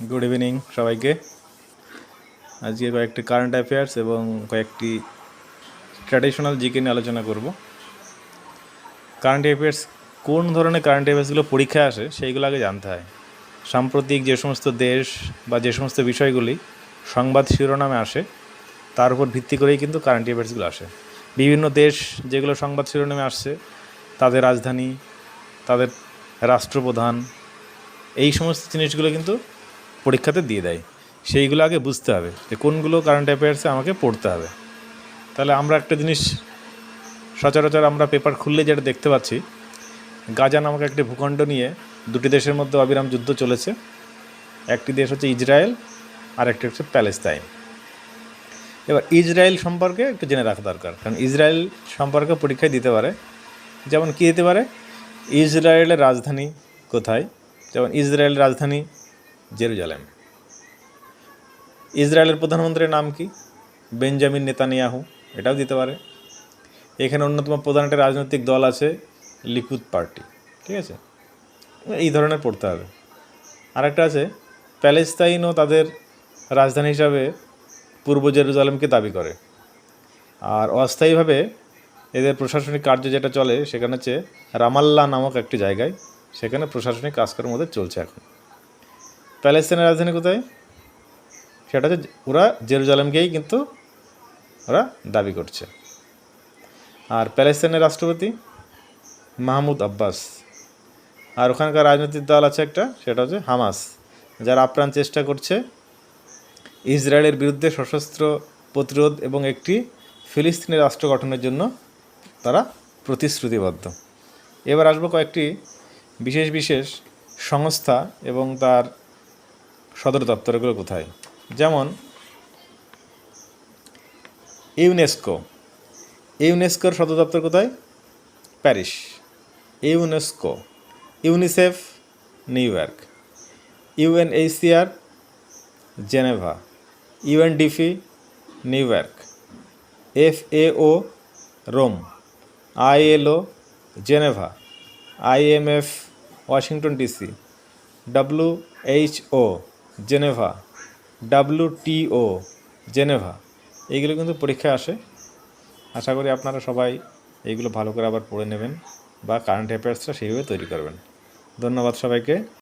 Good evening সবাইকে। আজকে কয়েকটি কারেন্ট অ্যাফেয়ার্স এবং কয়েকটি ট্র্যাডিশনাল জিকে নিয়ে আলোচনা করব। কারেন্ট অ্যাফেয়ার্স, কোন ধরনের কারেন্ট অ্যাফেয়ার্সগুলো পরীক্ষায় আসে সেইগুলো আগে জানতে হয়। সাম্প্রতিক যে সমস্ত দেশ বা যে সমস্ত বিষয়গুলি সংবাদ শিরোনামে আসে তার উপর ভিত্তি করেই কিন্তু কারেন্ট অ্যাফেয়ার্সগুলো আসে। বিভিন্ন দেশ যেগুলো সংবাদ শিরোনামে আসছে, তাদের রাজধানী, তাদের রাষ্ট্রপ্রধান, এই সমস্ত জিনিসগুলো কিন্তু পরীক্ষাতে দিয়ে দেয়। সেইগুলো আগে বুঝতে হবে যে কোনগুলো কারেন্ট অ্যাফেয়ার্সে আমাকে পড়তে হবে। তাহলে আমরা একটা জিনিস সচরাচর আমরা পেপার খুললে যেটা দেখতে পাচ্ছি, গাজা নামক একটি ভূখণ্ড নিয়ে দুটি দেশের মধ্যে অবিরাম যুদ্ধ চলেছে। একটি দেশ হচ্ছে ইসরায়েল আর একটি হচ্ছে প্যালেস্তাইন। এবার ইসরায়েল সম্পর্কে একটু জেনে রাখা দরকার, কারণ ইসরায়েল সম্পর্কে পরীক্ষায় দিতে পারে। যেমন কী দিতে পারে, ইসরায়েলের রাজধানী কোথায়? যেমন ইসরায়েলের রাজধানী জেরুজালেম। ইসরায়েলের প্রধানমন্ত্রীর নাম কি? বেঞ্জামিন নেতানিয়াহু, এটাও দিতে পারে। এখানে অন্যতম প্রধান একটা রাজনৈতিক দল আছে, লিকুদ পার্টি, ঠিক আছে? এই ধরনের পড়তে হবে। আরেকটা আছে, প্যালেস্তাইনও তাদের রাজধানী হিসাবে পূর্ব জেরুজালেমকে দাবি করে। আর অস্থায়ীভাবে এদের প্রশাসনিক কার্য যেটা চলে সেখানে হচ্ছে রামাল্লা নামক একটি জায়গায়, সেখানে প্রশাসনিক কাজকর্ম ওদের চলছে এখন। প্যালেস্তাইনের রাজধানী কোথায়? সেটা হচ্ছে, ওরা জেরুজালেমকেই কিন্তু ওরা দাবি করছে। আর প্যালেস্তাইনের রাষ্ট্রপতি মাহমুদ আব্বাস। আর ওখানকার রাজনৈতিক দল আছে একটা, সেটা হচ্ছে হামাস, যারা আপ্রাণ চেষ্টা করছে ইসরায়েলের বিরুদ্ধে সশস্ত্র প্রতিরোধ এবং একটি ফিলিস্তিনি রাষ্ট্র গঠনের জন্য তারা প্রতিশ্রুতিবদ্ধ। এবার আসবো কয়েকটি বিশেষ বিশেষ সংস্থা এবং তার সদর দপ্তরগুলো কোথায়। যেমন ইউনেস্কোর সদর দপ্তর কোথায়? Paris. UNESCO. UNICEF New York. UNHCR Geneva. UNDP New York. FAO Rome. ILO Geneva. IMF Washington DC। WHO Geneva. WTO Geneva. এইগুলো কিন্তু পরীক্ষায় আসে। আশা করি আপনারা সবাই এইগুলো ভালো করে আবার পড়ে নেবেন বা কারেন্ট অ্যাফেয়ার্সটা সেইভাবে তৈরি করবেন। ধন্যবাদ সবাইকে।